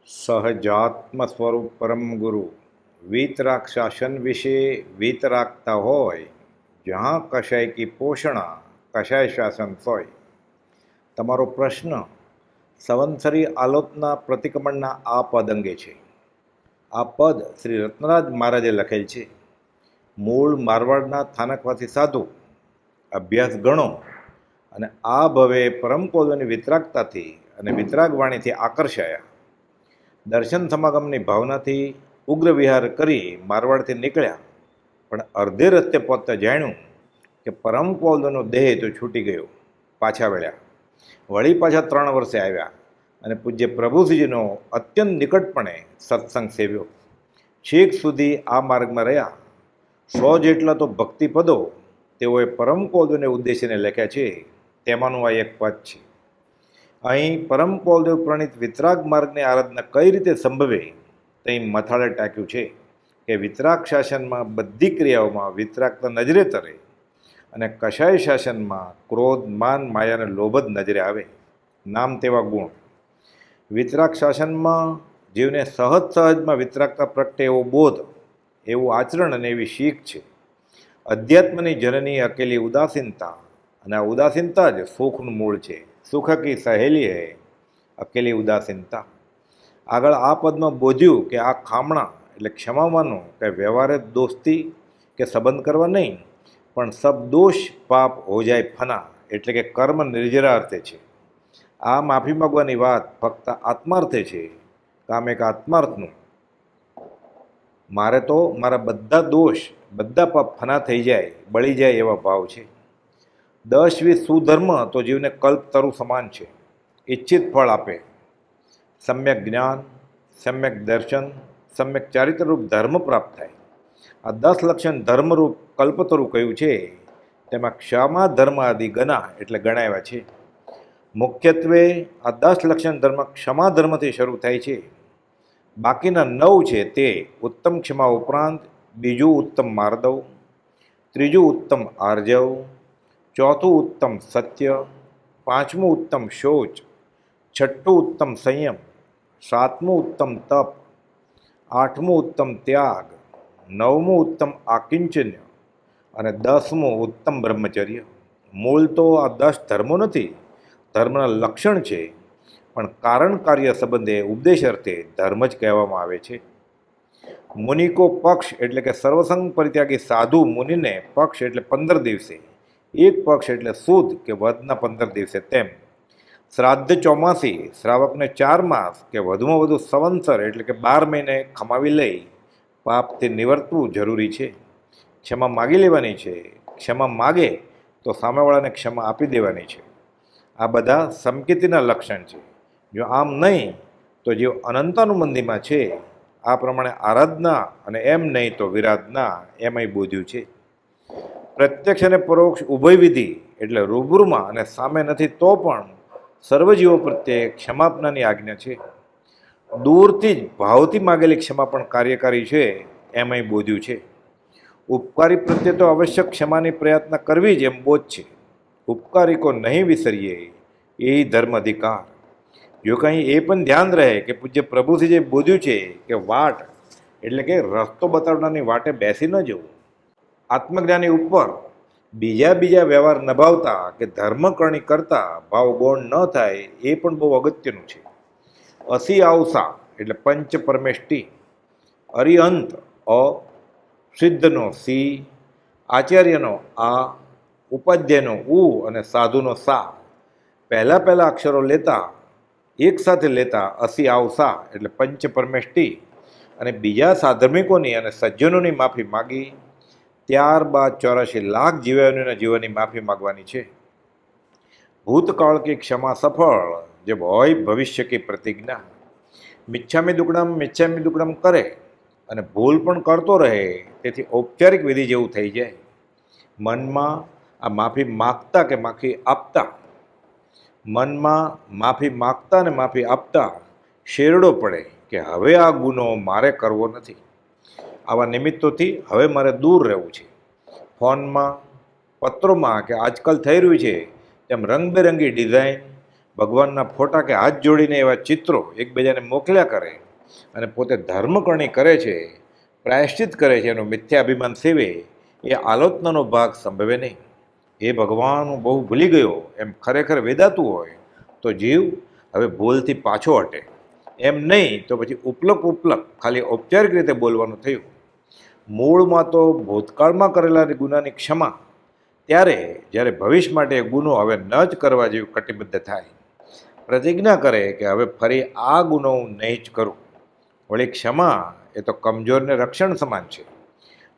સહજાત્મ સ્વરૂપ પરમ ગુરુ વીતરાગ શાસન વિશે વીતરાગતા હોય જहाँ કશાય કી પોષણા કશાય શાસન સોય. તમારો પ્રશ્ન સંવત્સરી આલોચના પ્રતિક્રમણના આ પદ અંગે છે. આ પદ શ્રી રત્નરાજ મહારાજે લખેલ છે. મૂળ મારવાડના સ્થાનકવાસી સાધુ, અભ્યાસ ગણો અને આ ભવે પરમ પદોની વિતરાગતાથી અને વિતરાગવાણીથી આકર્ષાયા. દર્શન સમાગમની ભાવનાથી ઉગ્ર વિહાર કરી મારવાડથી નીકળ્યા, પણ અર્ધે રસ્તે પહોંચતા જાણ્યું કે પરમ પૌલનો દેહ તો છૂટી ગયો. પાછા વળ્યા. વળી પાછા 3 વર્ષે આવ્યા અને પૂજ્ય પ્રભુશ્રીજીનો અત્યંત નિકટપણે સત્સંગ સેવ્યો. છેક સુધી આ માર્ગમાં રહ્યા. 100 જેટલા તો ભક્તિપદો તેઓએ પરમ પૌલને ઉદ્દેશીને લખ્યા છે. તેમાંનું આ એક પદ છે. અહીં પરમ પૌલદેવ પ્રણીત વિતરાગ માર્ગની આરાધના કઈ રીતે સંભવે તે મથાળે ટાંક્યું છે કે વિતરાગ શાસનમાં બધી ક્રિયાઓમાં વિતરાગતા નજરે તરે અને કશાય શાસનમાં ક્રોધ, માન, માયા અને લોભ જ નજરે આવે. નામ તેવા ગુણ. વિતરાગ શાસનમાં જીવને સહજમાં વિતરાગતા પ્રગટે એવો બોધ, એવું આચરણ અને એવી શીખ છે. અધ્યાત્મની જનની અકેલી ઉદાસીનતા, અને આ ઉદાસીનતા જ સુખનું મૂળ છે. સુખ કી સહેલી હૈ અકેલી ઉદાસીનતા. આગળ આ પદમાં બોધ્યું કે આ ખામણા એટલે ક્ષમાવાનું કે વ્યવહારે દોસ્તી કે સંબંધ કરવા નહીં, પણ સબ દોષ પાપ હો જાય ફના એટલે કે કર્મ નિર્જરા અર્થે છે. આ માફી માગવાની વાત ફક્ત આત્માર્થે છે. કામ એક આત્માર્થનું. મારે તો મારા બધા દોષ, બધા પાપ ફના થઈ જાય, બળી જાય એવા ભાવ છે. 10-20 સુધર્મ તો જીવને કલ્પતરુ સમાન છે. ઈચ્છિત ફળ આપે. સમ્યક જ્ઞાન, સમ્યક દર્શન, સમ્યક ચારિત્રરૂપ ધર્મ પ્રાપ્ત થાય. આ 10 લક્ષણ ધર્મરૂપ કલ્પતરુ કયું છે તેમાં ક્ષમા ધર્મ આદિ ગણા એટલે ગણાવ્યા છે. મુખ્યત્વે આ 10 લક્ષણ ધર્મ ક્ષમા ધર્મથી શરૂ થાય છે. બાકીના 9 છે તે ઉત્તમ ક્ષમા ઉપરાંત બીજું ઉત્તમ માર્દવ, ત્રીજું ઉત્તમ આર્જવ, ચોથું ઉત્તમ સત્ય, પાંચમું ઉત્તમ શૌચ, છઠ્ઠું ઉત્તમ સંયમ, સાતમું ઉત્તમ તપ, આઠમું ઉત્તમ ત્યાગ, નવમું ઉત્તમ આકિંચન્ય અને 10મું ઉત્તમ બ્રહ્મચર્ય. મૂળ તો આ 10 ધર્મો નથી, ધર્મના લક્ષણ છે, પણ કારણ કાર્ય સંબંધે ઉપદેશ અર્થે ધર્મ જ કહેવામાં આવે છે. મુનિકો પક્ષ એટલે કે સર્વસંગ પરિત્યાગી સાધુ મુનિને પક્ષ એટલે 15 દિવસે, એક પક્ષ એટલે સુદ કે વધના 15 દિવસે તેમ. શ્રાદ્ધ ચોમાસી શ્રાવકને 4 માસ કે વધુમાં વધુ સંવત્સર એટલે કે 12 મહિને ખમાવી લઈ પાપથી નિવર્તવું જરૂરી છે. ક્ષમા માગી લેવાની છે. ક્ષમા માગે તો સામેવાળાને ક્ષમા આપી દેવાની છે. આ બધા સમકીર્તિના લક્ષણ છે. જો આમ નહીં તો જીવ અનંતાનુબંધીમાં છે. આ પ્રમાણે આરાધના અને એમ નહીં તો વિરાધના એમાંય બોધ્યું છે. પ્રત્યક્ષ અને પરોક્ષ ઉભય વિધિ એટલે રૂબરૂમાં અને સામે નથી તો પણ સર્વજીવો પ્રત્યે ક્ષમાપનાની આજ્ઞા છે. દૂરથી જ ભાવથી માગેલી ક્ષમા પણ કાર્યકારી છે એમાંય બોધ્યું છે. ઉપકારી પ્રત્યે તો આવશ્યક ક્ષમાની પ્રયત્ન કરવી જ એમ બોધ છે. ઉપકારી કો નહીં વિસરીએ એ ધર્મ અધિકાર. જો કંઈ એ પણ ધ્યાન રહે કે પૂજ્ય પ્રભુથી જે બોધ્યું છે કે વાટ એટલે કે રસ્તો બતાવનારની વાટે બેસી ન જવું. આત્મજ્ઞાની ઉપર બીજા વ્યવહાર નભાવતા કે ધર્મકરણી કરતા ભાવ ગૌણ ન થાય એ પણ બહુ અગત્યનું છે. અસી આવસા એટલે પંચ પરમેષ્ટિ, અરિહંત અ, સિદ્ધનો સી, આચાર્યનો આ, ઉપાધ્યાયનો ઉ અને સાધુનો સા. પહેલા અક્ષરો લેતા એક સાથે લેતા અસી આવસા એટલે પંચ પરમેષ્ટિ અને બીજા સાધર્મિકોની અને સજ્જનોની માફી માગી. ત્યારબાદ 84 લાખ જીવાઓના જીવનની માફી માગવાની છે. ભૂતકાળ કી ક્ષમા સફળ જબ હોય ભવિષ્ય કી પ્રતિજ્ઞા. મિચ્છામી દુક્કડમ કરે અને ભૂલ પણ કરતો રહે તેથી ઔપચારિક વિધિ જેવું થઈ જાય. મનમાં આ માફી માગતા કે માફી આપતા, મનમાં માફી માગતા અને માફી આપતા શેરડો પડે કે હવે આ ગુનો મારે કરવો નથી. આવા નિમિત્તોથી હવે મારે દૂર રહેવું છે. ફોનમાં, પત્રોમાં કે આજકાલ થઈ રહ્યું છે તેમ રંગબેરંગી ડિઝાઇન, ભગવાનના ફોટા કે હાથ જોડીને એવા ચિત્રો એકબીજાને મોકલ્યા કરે અને પોતે ધર્મકરણી કરે છે, પ્રાયશ્ચિત કરે છે, એનું મિથ્યાભિમાન સેવે, એ આલોચનાનો ભાગ સંભવે નહીં. એ ભગવાન હું બહુ ભૂલી ગયો એમ ખરેખર વેદાતું હોય તો જીવ હવે ભૂલથી પાછો હટે. એમ નહીં તો પછી ઉપલક ખાલી ઔપચારિક રીતે બોલવાનું થયું. મૂળમાં તો ભૂતકાળમાં કરેલા ગુનાની ક્ષમા ત્યારે જ્યારે ભવિષ્ય માટે એ ગુનો હવે ન જ કરવા જેવું કટિબદ્ધ થાય, પ્રતિજ્ઞા કરે કે હવે ફરી આ ગુનો હું નહીં જ કરું. વળી ક્ષમા એ તો કમજોરને રક્ષણ સમાન છે.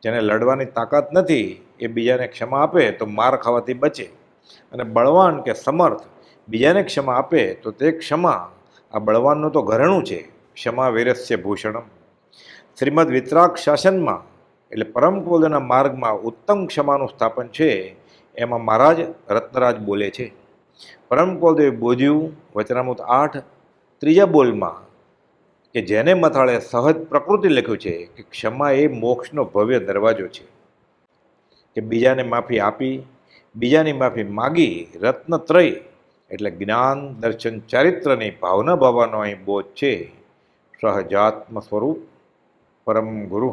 જેને લડવાની તાકાત નથી એ બીજાને ક્ષમા આપે તો માર ખાવાથી બચે, અને બળવાન કે સમર્થ બીજાને ક્ષમા આપે તો તે ક્ષમા આ બળવાનનું તો ઘરેણું છે. ક્ષમા વીરસ્ય ભૂષણમ. શ્રીમદ વિતરાગ શાસનમાં એટલે પરમ ક્રોધના માર્ગમાં ઉત્તમ ક્ષમાનું સ્થાપન છે એમાં મહારાજ રત્નરાજ બોલે છે. પરમ ક્રોધે બોધ્યું વચનામૃત 8 ત્રીજા બોલમાં કે જેને મથાળે સહજ પ્રકૃતિ લખ્યું છે કે ક્ષમા એ મોક્ષનો ભવ્ય દરવાજો છે. કે બીજાને માફી આપી, બીજાની માફી માગી, રત્નત્રય એટલે જ્ઞાન, દર્શન, ચારિત્રની ભાવના ભાવવાનો અહીં બોધ છે. સહજાત્મ સ્વરૂપ પરમ ગુરુ.